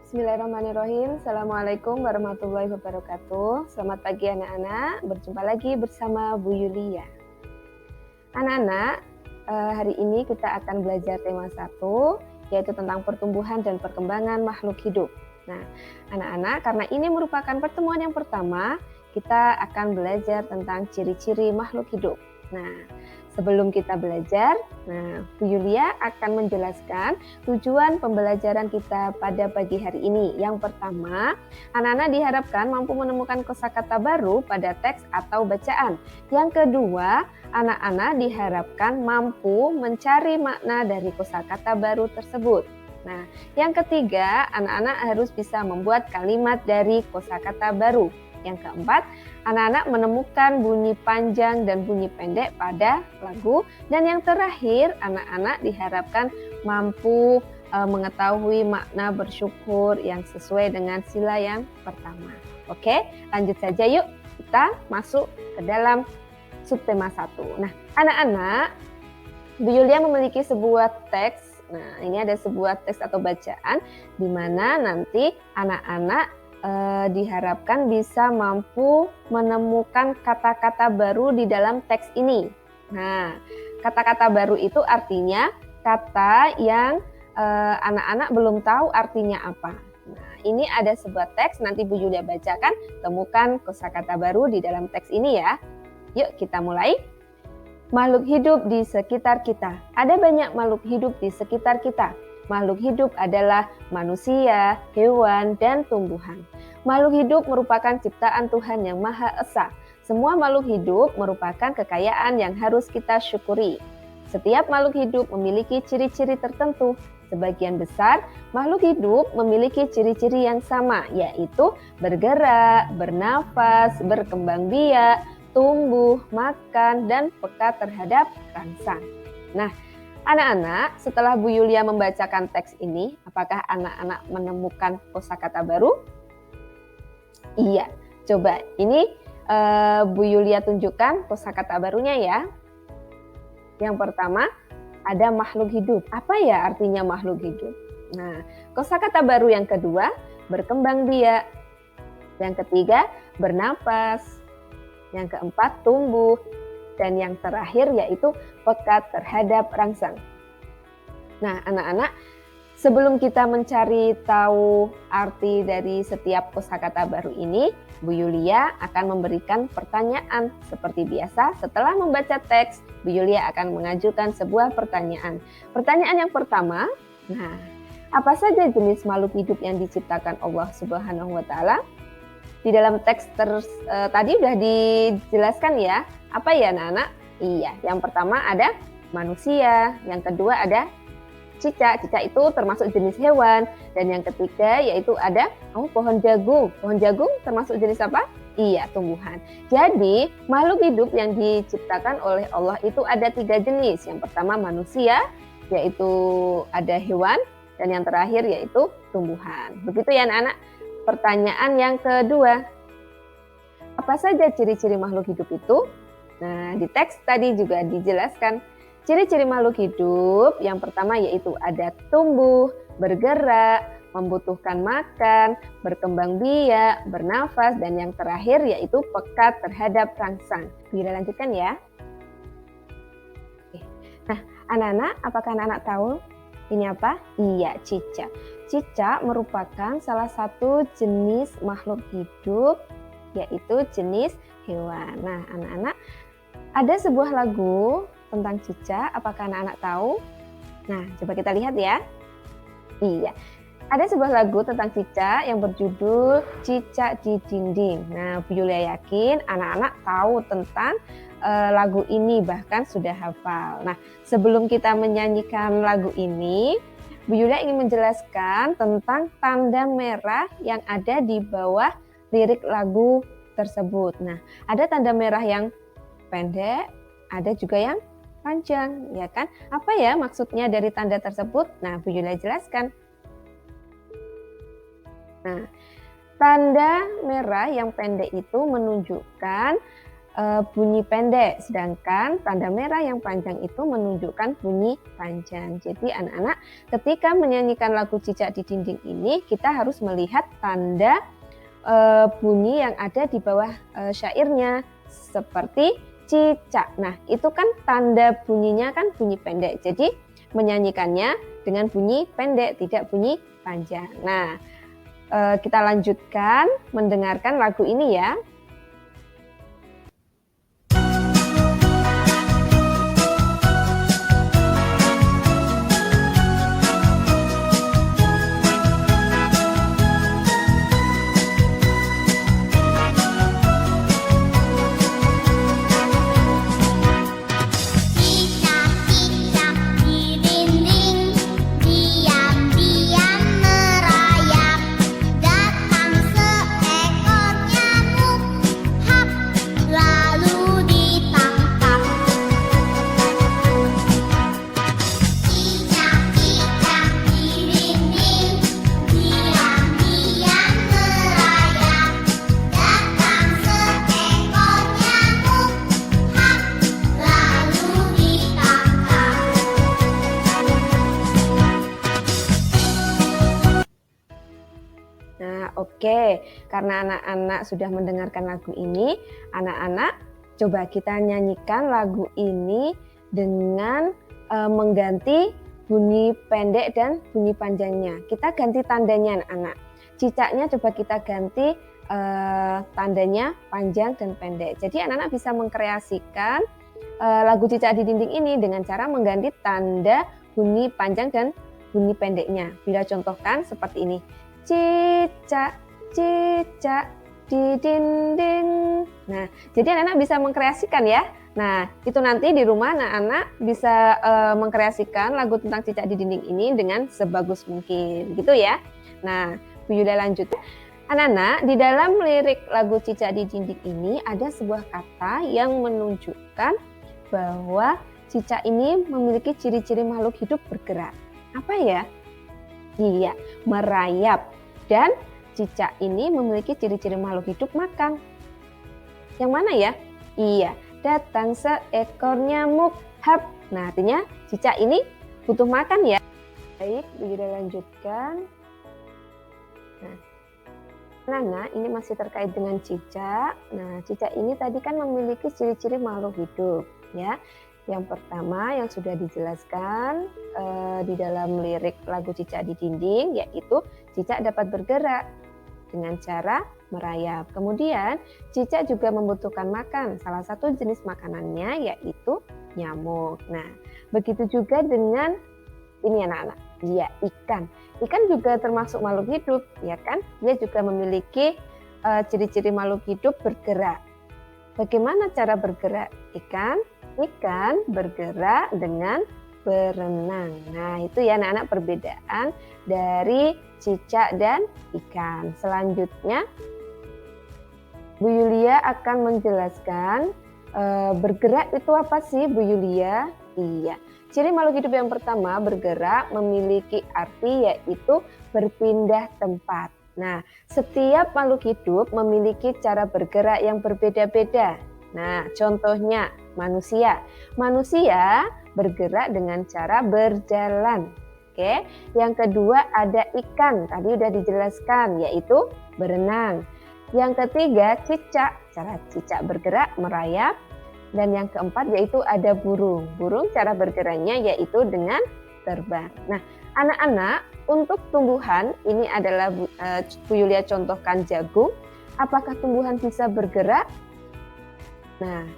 Bismillahirrahmanirrahim. Assalamualaikum warahmatullahi wabarakatuh. Selamat pagi anak-anak. Berjumpa lagi bersama Bu Yulia. Anak-anak, hari ini kita akan belajar tema 1, yaitu tentang pertumbuhan dan perkembangan makhluk hidup. Nah, anak-anak, karena ini merupakan pertemuan yang pertama, kita akan belajar tentang ciri-ciri makhluk hidup. Nah, sebelum kita belajar, Bu Yulia akan menjelaskan tujuan pembelajaran kita pada pagi hari ini. Yang pertama, anak-anak diharapkan mampu menemukan kosakata baru pada teks atau bacaan. Yang kedua, anak-anak diharapkan mampu mencari makna dari kosakata baru tersebut. Nah, yang ketiga, anak-anak harus bisa membuat kalimat dari kosakata baru. Yang keempat, anak-anak menemukan bunyi panjang dan bunyi pendek pada lagu. Dan yang terakhir, anak-anak diharapkan mampu mengetahui makna bersyukur yang sesuai dengan sila yang pertama. Oke, lanjut saja yuk. Kita masuk ke dalam subtema 1. Nah, anak-anak, Bu Yulia memiliki sebuah teks. Nah, ini ada sebuah teks atau bacaan di mana nanti anak-anak diharapkan bisa mampu menemukan kata-kata baru di dalam teks ini. Nah, kata-kata baru itu artinya kata yang anak-anak belum tahu artinya apa. Nah, ini ada sebuah teks, nanti Bu Yulia bacakan, temukan kosakata baru di dalam teks ini ya. Yuk kita mulai. Makhluk hidup di sekitar kita. Ada banyak makhluk hidup di sekitar kita. Makhluk hidup adalah manusia, hewan, dan tumbuhan. Makhluk hidup merupakan ciptaan Tuhan yang Maha Esa. Semua makhluk hidup merupakan kekayaan yang harus kita syukuri. Setiap makhluk hidup memiliki ciri-ciri tertentu. Sebagian besar makhluk hidup memiliki ciri-ciri yang sama, yaitu bergerak, bernafas, berkembang biak, tumbuh, makan, dan peka terhadap rangsang. Nah, anak-anak, setelah Bu Yulia membacakan teks ini, apakah anak-anak menemukan kosakata baru? Iya, coba ini Bu Yulia tunjukkan kosakata barunya ya. Yang pertama, ada makhluk hidup. Apa ya artinya makhluk hidup? Nah, kosakata baru yang kedua, berkembang biak. Yang ketiga, bernapas. Yang keempat, tumbuh. Dan yang terakhir yaitu pekat terhadap rangsang. Nah, anak-anak, sebelum kita mencari tahu arti dari setiap kosakata baru ini, Bu Yulia akan memberikan pertanyaan. Seperti biasa, setelah membaca teks, Bu Yulia akan mengajukan sebuah pertanyaan. Pertanyaan yang pertama, apa saja jenis makhluk hidup yang diciptakan Allah Subhanahu wa Ta'ala? Di dalam teks tadi sudah dijelaskan ya. Apa ya anak-anak? Iya, yang pertama ada manusia, yang kedua ada cicak. Cicak itu termasuk jenis hewan. Dan yang ketiga yaitu ada pohon jagung. Pohon jagung termasuk jenis apa? Iya, tumbuhan. Jadi makhluk hidup yang diciptakan oleh Allah itu ada 3 jenis. Yang pertama manusia, yaitu ada hewan. Dan yang terakhir yaitu tumbuhan. Begitu ya anak-anak. Pertanyaan yang kedua, apa saja ciri-ciri makhluk hidup itu? Nah, di teks tadi juga dijelaskan ciri-ciri makhluk hidup. Yang pertama yaitu ada tumbuh, bergerak, membutuhkan makan, berkembang biak, bernafas, dan yang terakhir yaitu pekat terhadap rangsang. Bila lanjutkan ya. Nah, anak-anak, apakah anak-anak tahu ini apa? Iya, cicak. Cicak merupakan salah satu jenis makhluk hidup, yaitu jenis hewan. Nah, anak-anak, ada sebuah lagu tentang cicak. Apakah anak-anak tahu? Nah, coba kita lihat ya. Iya, ada sebuah lagu tentang cicak yang berjudul Cicak di Dinding. Nah, Bu Yulia yakin anak-anak tahu tentang lagu ini, bahkan sudah hafal. Nah, sebelum kita menyanyikan lagu ini, Bu Yulia ingin menjelaskan tentang tanda merah yang ada di bawah lirik lagu tersebut. Nah, ada tanda merah yang pendek, ada juga yang panjang, ya kan? Apa ya maksudnya dari tanda tersebut? Nah, Bu Yulia jelaskan. Nah, tanda merah yang pendek itu menunjukkan bunyi pendek, sedangkan tanda merah yang panjang itu menunjukkan bunyi panjang. Jadi anak-anak ketika menyanyikan lagu Cicak di Dinding ini, kita harus melihat tanda bunyi yang ada di bawah syairnya, seperti cicak. Nah, itu kan tanda bunyinya kan bunyi pendek. Jadi menyanyikannya dengan bunyi pendek, tidak bunyi panjang. Nah, kita lanjutkan mendengarkan lagu ini ya. Oke, karena anak-anak sudah mendengarkan lagu ini, anak-anak coba kita nyanyikan lagu ini dengan mengganti bunyi pendek dan bunyi panjangnya. Kita ganti tandanya anak-anak. Cicaknya coba kita ganti tandanya panjang dan pendek. Jadi anak-anak bisa mengkreasikan lagu Cicak di Dinding ini dengan cara mengganti tanda bunyi panjang dan bunyi pendeknya. Bila contohkan seperti ini. Cicak, cicak di dinding. Nah, jadi anak-anak bisa mengkreasikan ya. Nah, itu nanti di rumah anak-anak bisa mengkreasikan lagu tentang cicak di dinding ini dengan sebagus mungkin, gitu ya. Nah, Bu Yulia lanjut. Anak-anak, di dalam lirik lagu Cicak di Dinding ini ada sebuah kata yang menunjukkan bahwa cicak ini memiliki ciri-ciri makhluk hidup bergerak. Apa ya? Iya, merayap. Dan cicak ini memiliki ciri-ciri makhluk hidup makan. Yang mana ya? Iya, datang seekor nyamuk. Hap. Nah, artinya cicak ini butuh makan ya. Baik, kita lanjutkan. Nah, ini masih terkait dengan cicak. Nah, cicak ini tadi kan memiliki ciri-ciri makhluk hidup, ya. Yang pertama yang sudah dijelaskan di dalam lirik lagu Cicak di Dinding, yaitu cicak dapat bergerak dengan cara merayap. Kemudian cicak juga membutuhkan makan. Salah satu jenis makanannya yaitu nyamuk. Nah, begitu juga dengan ini anak-anak, dia ikan. Ikan juga termasuk makhluk hidup, ya kan? Dia juga memiliki ciri-ciri makhluk hidup bergerak. Bagaimana cara bergerak ikan? Ikan bergerak dengan berenang. Nah, itu ya anak-anak perbedaan dari cicak dan ikan. Selanjutnya, Bu Yulia akan menjelaskan bergerak itu apa sih, Bu Yulia? Iya, ciri makhluk hidup yang pertama bergerak memiliki arti yaitu berpindah tempat. Nah, setiap makhluk hidup memiliki cara bergerak yang berbeda-beda. Nah, contohnya manusia. Manusia bergerak dengan cara berjalan. Oke. Yang kedua ada ikan, tadi sudah dijelaskan yaitu berenang. Yang ketiga cicak, cara cicak bergerak merayap. Dan yang keempat yaitu ada burung. Burung cara bergeraknya yaitu dengan terbang. Nah, anak-anak untuk tumbuhan ini adalah Bu Yulia contohkan jagung. Apakah tumbuhan bisa bergerak? Nah,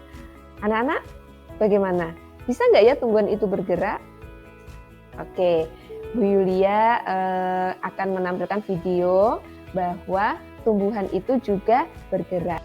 anak-anak bagaimana? Bisa nggak ya tumbuhan itu bergerak? Oke, Bu Yulia akan menampilkan video bahwa tumbuhan itu juga bergerak.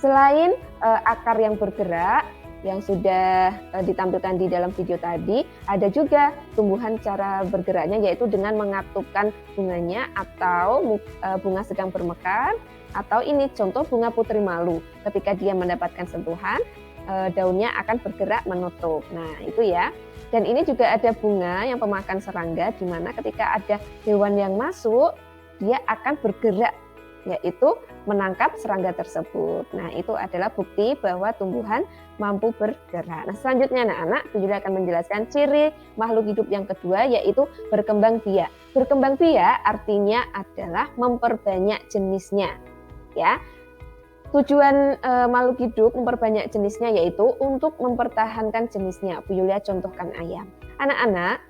Selain akar yang bergerak, yang sudah ditampilkan di dalam video tadi, ada juga tumbuhan cara bergeraknya yaitu dengan mengatupkan bunganya atau bunga sedang bermekar, atau ini contoh bunga putri malu. Ketika dia mendapatkan sentuhan, daunnya akan bergerak menutup. Nah, itu ya. Dan ini juga ada bunga yang pemakan serangga, di mana ketika ada hewan yang masuk, dia akan bergerak, yaitu menangkap serangga tersebut. Nah, itu adalah bukti bahwa tumbuhan mampu bergerak. Nah, selanjutnya anak-anak, Bu Yulia akan menjelaskan ciri makhluk hidup yang kedua, yaitu berkembang biak. Berkembang biak artinya adalah memperbanyak jenisnya. Ya, tujuan makhluk hidup memperbanyak jenisnya yaitu untuk mempertahankan jenisnya. Bu Yulia contohkan ayam. Anak-anak,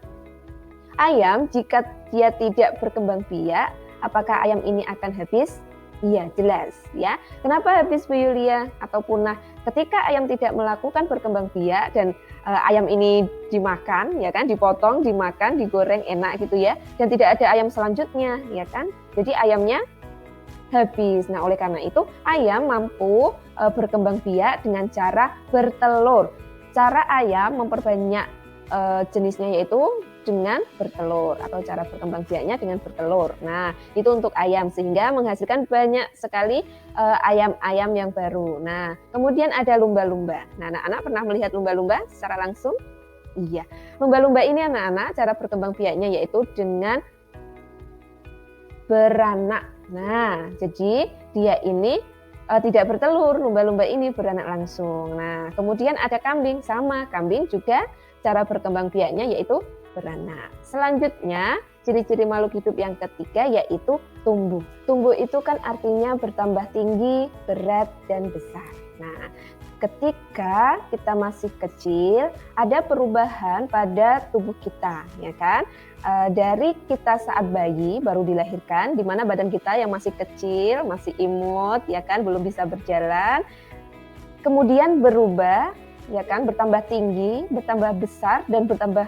ayam jika dia tidak berkembang biak, apakah ayam ini akan habis? Iya, jelas ya. Kenapa habis, Bu Yulia? Atau punah? Ketika ayam tidak melakukan berkembang biak dan ayam ini dimakan, ya kan, dipotong, dimakan, digoreng enak gitu ya, dan tidak ada ayam selanjutnya, ya kan? Jadi ayamnya habis. Nah, oleh karena itu ayam mampu berkembang biak dengan cara bertelur. Cara ayam memperbanyak jenisnya yaitu dengan bertelur, atau cara berkembang biaknya dengan bertelur. Nah, itu untuk ayam sehingga menghasilkan banyak sekali ayam-ayam yang baru. Nah, kemudian ada lumba-lumba. Nah, anak-anak pernah melihat lumba-lumba secara langsung? Iya. Lumba-lumba ini anak-anak cara berkembang biaknya yaitu dengan beranak. Nah, jadi dia ini tidak bertelur, lumba-lumba ini beranak langsung. Nah, kemudian ada kambing, sama kambing juga cara berkembang biaknya yaitu beranak. Selanjutnya, ciri-ciri makhluk hidup yang ketiga yaitu tumbuh. Tumbuh itu kan artinya bertambah tinggi, berat, dan besar. Nah, ketika kita masih kecil, ada perubahan pada tubuh kita, ya kan? Dari kita saat bayi baru dilahirkan, di mana badan kita yang masih kecil, masih imut, ya kan, belum bisa berjalan, kemudian berubah, ya kan, bertambah tinggi, bertambah besar, dan bertambah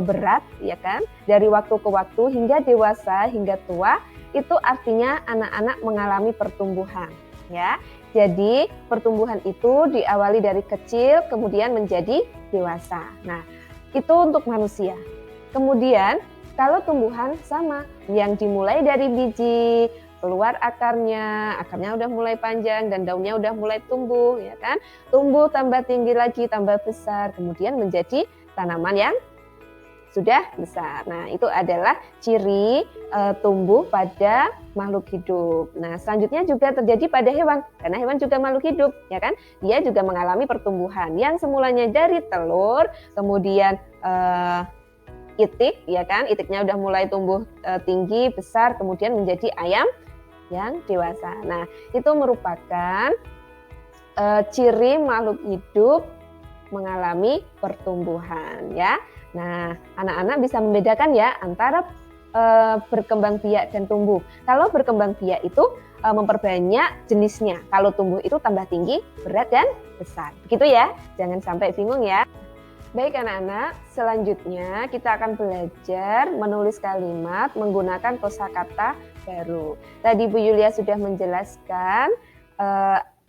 berat, ya kan, dari waktu ke waktu hingga dewasa, hingga tua. Itu artinya anak-anak mengalami pertumbuhan, ya. Jadi pertumbuhan itu diawali dari kecil kemudian menjadi dewasa. Nah, itu untuk manusia. Kemudian kalau tumbuhan sama, yang dimulai dari biji, keluar akarnya udah mulai panjang dan daunnya udah mulai tumbuh, ya kan? Tumbuh tambah tinggi lagi, tambah besar, kemudian menjadi tanaman yang sudah besar. Nah, itu adalah ciri tumbuh pada makhluk hidup. Nah, selanjutnya juga terjadi pada hewan, karena hewan juga makhluk hidup, ya kan? Dia juga mengalami pertumbuhan yang semulanya dari telur, kemudian itik, ya kan? Itiknya udah mulai tumbuh tinggi, besar, kemudian menjadi ayam yang dewasa. Nah, itu merupakan ciri makhluk hidup mengalami pertumbuhan, ya. Nah, anak-anak bisa membedakan ya antara berkembang biak dan tumbuh. Kalau berkembang biak itu memperbanyak jenisnya. Kalau tumbuh itu tambah tinggi, berat, dan besar. Begitu ya, jangan sampai bingung ya. Baik anak-anak, selanjutnya kita akan belajar menulis kalimat menggunakan kosakata baru. Tadi Bu Yulia sudah menjelaskan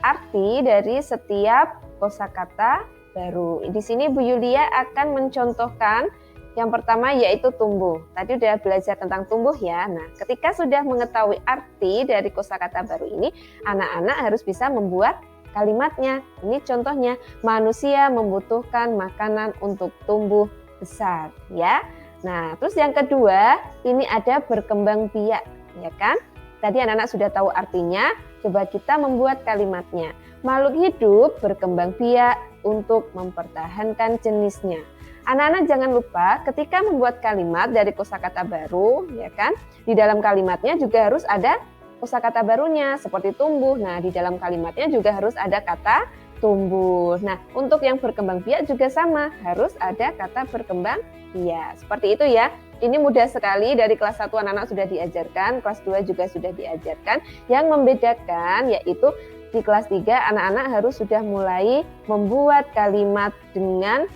arti dari setiap kosakata baru. Di sini Bu Yulia akan mencontohkan yang pertama yaitu tumbuh. Tadi udah belajar tentang tumbuh ya. Nah, ketika sudah mengetahui arti dari kosakata baru ini, anak-anak harus bisa membuat kalimatnya. Ini contohnya, manusia membutuhkan makanan untuk tumbuh besar, ya. Nah, terus yang kedua, ini ada berkembang biak, ya kan? Tadi anak-anak sudah tahu artinya, coba kita membuat kalimatnya. Makhluk hidup berkembang biak untuk mempertahankan jenisnya. Anak-anak jangan lupa ketika membuat kalimat dari kosakata baru, ya kan? Di dalam kalimatnya juga harus ada kosakata barunya seperti tumbuh. Nah, di dalam kalimatnya juga harus ada kata tumbuh. Nah, untuk yang berkembang biak juga sama, harus ada kata berkembang biak. Seperti itu ya. Ini mudah sekali, dari kelas 1 anak-anak sudah diajarkan, kelas 2 juga sudah diajarkan. Yang membedakan yaitu di kelas 3 anak-anak harus sudah mulai membuat kalimat dengan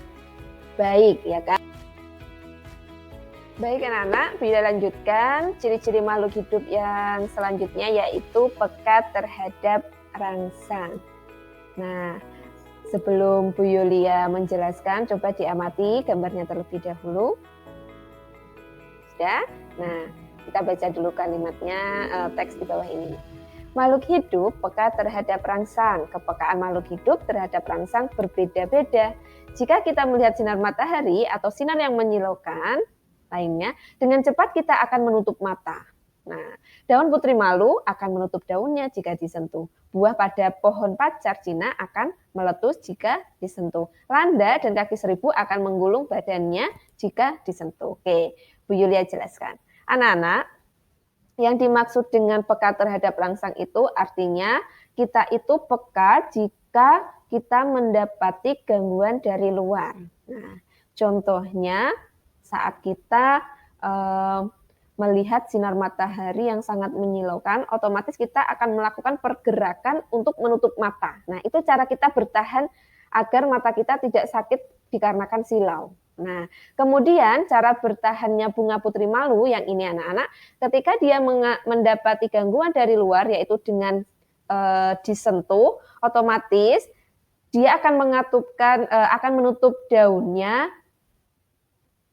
baik, ya kan? Baik anak-anak, bila lanjutkan ciri-ciri makhluk hidup yang selanjutnya yaitu pekat terhadap rangsang. Nah, Sebelum Bu Yulia menjelaskan, coba diamati gambarnya terlebih dahulu. Sudah? Nah, kita baca dulu kalimatnya, teks di bawah ini. Makhluk hidup peka terhadap rangsang. Kepekaan makhluk hidup terhadap rangsang berbeda-beda. Jika kita melihat sinar matahari atau sinar yang menyilaukan lainnya, dengan cepat kita akan menutup mata. Nah, daun putri malu akan menutup daunnya jika disentuh. Buah pada pohon pacar Cina akan meletus jika disentuh. Landa dan kaki seribu akan menggulung badannya jika disentuh. Oke, Bu Yulia jelaskan. Anak-anak, yang dimaksud dengan peka terhadap rangsang itu artinya kita itu peka jika kita mendapati gangguan dari luar. Nah, contohnya saat kita melihat sinar matahari yang sangat menyilaukan, otomatis kita akan melakukan pergerakan untuk menutup mata. Nah, itu cara kita bertahan agar mata kita tidak sakit dikarenakan silau. Nah, kemudian cara bertahannya bunga putri malu yang ini anak-anak, ketika dia mendapati gangguan dari luar, yaitu dengan disentuh, otomatis dia akan akan menutup daunnya,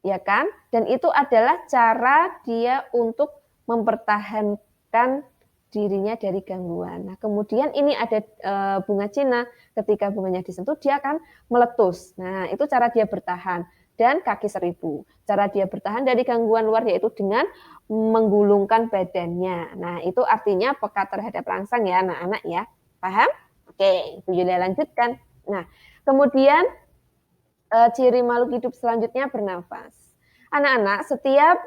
ya kan? Dan itu adalah cara dia untuk mempertahankan dirinya dari gangguan. Nah, kemudian ini ada bunga Cina, ketika bunganya disentuh dia akan meletus. Nah, itu cara dia bertahan. Dan kaki seribu, cara dia bertahan dari gangguan luar yaitu dengan menggulungkan badannya. Nah, itu artinya peka terhadap rangsang ya anak-anak ya. Paham? Oke, Bu Yulia lanjutkan. Nah, kemudian ciri makhluk hidup selanjutnya bernafas. Anak-anak, setiap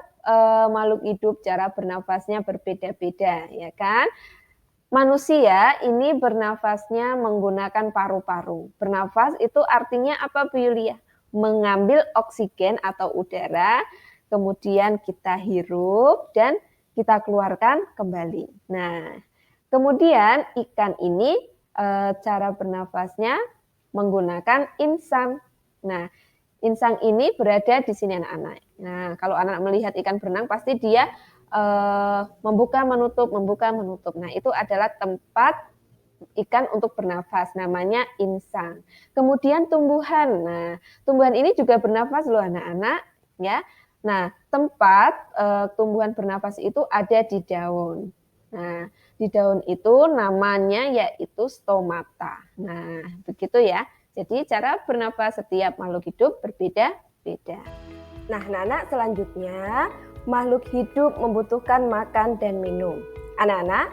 makhluk hidup cara bernafasnya berbeda-beda, ya kan? Manusia ini bernafasnya menggunakan paru-paru. Bernafas itu artinya apa, Bu Yulia? Mengambil oksigen atau udara, kemudian kita hirup dan kita keluarkan kembali. Nah, kemudian ikan ini cara bernafasnya menggunakan insang. Nah, insang ini berada di sini anak-anak. Nah, kalau anak melihat ikan berenang pasti dia membuka menutup. Nah, itu adalah tempat ikan untuk bernafas, namanya insang. Kemudian tumbuhan. Nah, tumbuhan ini juga bernafas loh anak-anak, ya. Nah, tempat tumbuhan bernafas itu ada di daun. Nah, di daun itu namanya yaitu stomata. Nah, begitu ya. Jadi cara bernafas setiap makhluk hidup berbeda-beda. Nah, anak-anak, selanjutnya makhluk hidup membutuhkan makan dan minum. Anak-anak,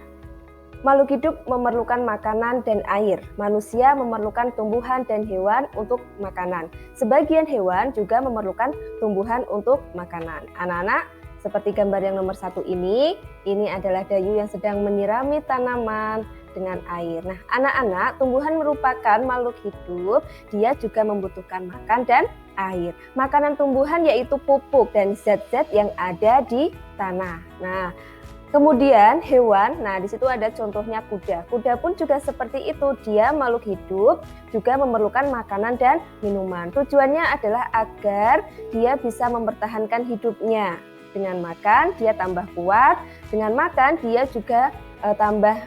makhluk hidup memerlukan makanan dan air. Manusia memerlukan tumbuhan dan hewan untuk makanan. Sebagian hewan juga memerlukan tumbuhan untuk makanan. Anak-anak, seperti gambar yang nomor 1 ini adalah Dayu yang sedang menyirami tanaman dengan air. Nah, anak-anak, tumbuhan merupakan makhluk hidup, dia juga membutuhkan makan dan air. Makanan tumbuhan yaitu pupuk dan zat-zat yang ada di tanah. Nah, kemudian hewan, nah di situ ada contohnya kuda. Kuda pun juga seperti itu, dia makhluk hidup, juga memerlukan makanan dan minuman. Tujuannya adalah agar dia bisa mempertahankan hidupnya. Dengan makan dia tambah kuat, dengan makan dia juga tambah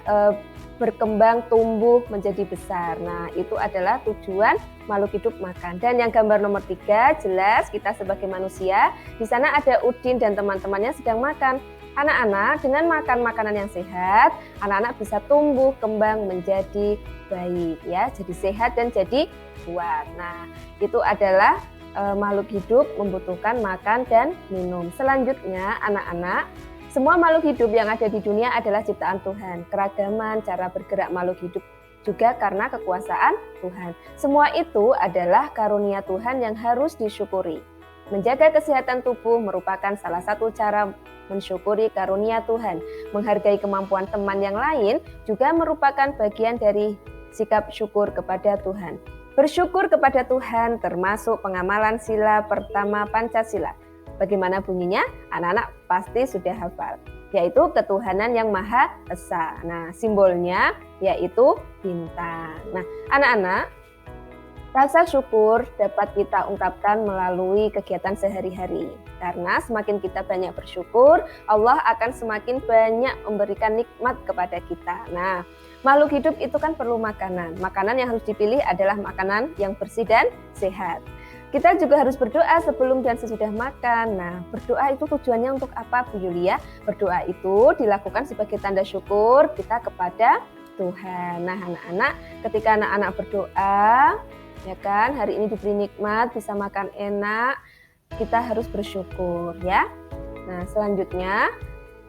berkembang, tumbuh, menjadi besar. Nah, itu adalah tujuan makhluk hidup makan. Dan yang gambar nomor 3, jelas kita sebagai manusia, di sana ada Udin dan teman-temannya sedang makan. Anak-anak, dengan makan makanan yang sehat, anak-anak bisa tumbuh, kembang, menjadi baik, ya, jadi sehat dan jadi kuat. Nah, itu adalah makhluk hidup membutuhkan makan dan minum. Selanjutnya, anak-anak, semua makhluk hidup yang ada di dunia adalah ciptaan Tuhan. Keragaman cara bergerak makhluk hidup juga karena kekuasaan Tuhan. Semua itu adalah karunia Tuhan yang harus disyukuri. Menjaga kesehatan tubuh merupakan salah satu cara mensyukuri karunia Tuhan. Menghargai kemampuan teman yang lain juga merupakan bagian dari sikap syukur kepada Tuhan. Bersyukur kepada Tuhan termasuk pengamalan sila pertama Pancasila. Bagaimana bunyinya? Anak-anak pasti sudah hafal, yaitu ketuhanan yang Maha Esa. Nah, simbolnya yaitu bintang. Nah, anak-anak, rasa syukur dapat kita ungkapkan melalui kegiatan sehari-hari. Karena semakin kita banyak bersyukur, Allah akan semakin banyak memberikan nikmat kepada kita. Nah, Makhluk hidup itu kan perlu makanan. Makanan yang harus dipilih adalah makanan yang bersih dan sehat. Kita juga harus berdoa sebelum dan sesudah makan. Nah, berdoa itu tujuannya untuk apa, Bu Yulia? Berdoa itu dilakukan sebagai tanda syukur kita kepada Tuhan. Nah, anak-anak, ketika anak-anak berdoa, ya kan, hari ini diberi nikmat, bisa makan enak, kita harus bersyukur, ya. Nah, selanjutnya,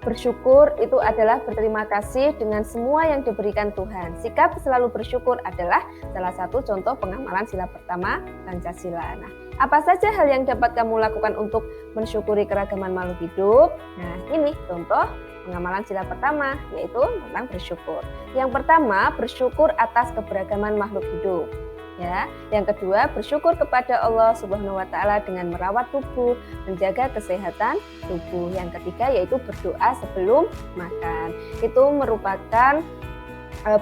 bersyukur itu adalah berterima kasih dengan semua yang diberikan Tuhan. Sikap selalu bersyukur adalah salah satu contoh pengamalan sila pertama Pancasila. Nah, apa saja hal yang dapat kamu lakukan untuk mensyukuri keragaman makhluk hidup? Nah, ini contoh pengamalan sila pertama, yaitu tentang bersyukur. Yang pertama, bersyukur atas keberagaman makhluk hidup. Ya, yang kedua, bersyukur kepada Allah Subhanahu wa taala dengan merawat tubuh, menjaga kesehatan tubuh. Yang ketiga yaitu berdoa sebelum makan. Itu merupakan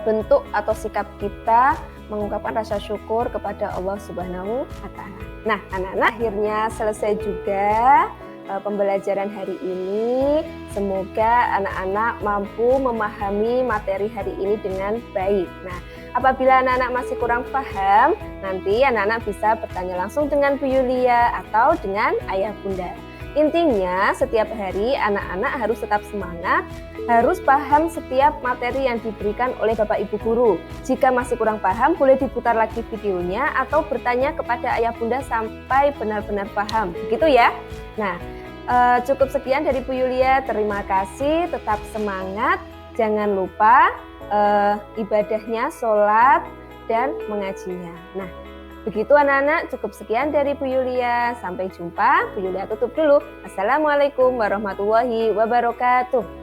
bentuk atau sikap kita mengungkapkan rasa syukur kepada Allah Subhanahu wa taala. Nah, anak-anak, akhirnya selesai juga pembelajaran hari ini. Semoga anak-anak mampu memahami materi hari ini dengan baik. Nah, apabila anak-anak masih kurang paham, nanti anak-anak bisa bertanya langsung dengan Bu Yulia atau dengan Ayah Bunda. Intinya, setiap hari anak-anak harus tetap semangat, harus paham setiap materi yang diberikan oleh Bapak Ibu Guru. Jika masih kurang paham, boleh diputar lagi videonya atau bertanya kepada Ayah Bunda sampai benar-benar paham. Begitu ya? Nah, cukup sekian dari Bu Yulia. Terima kasih, tetap semangat. Jangan lupa ibadahnya, sholat, dan mengajinya. Nah, begitu anak-anak, cukup sekian dari Bu Yulia. Sampai jumpa. Bu Yulia tutup dulu. Assalamualaikum warahmatullahi wabarakatuh.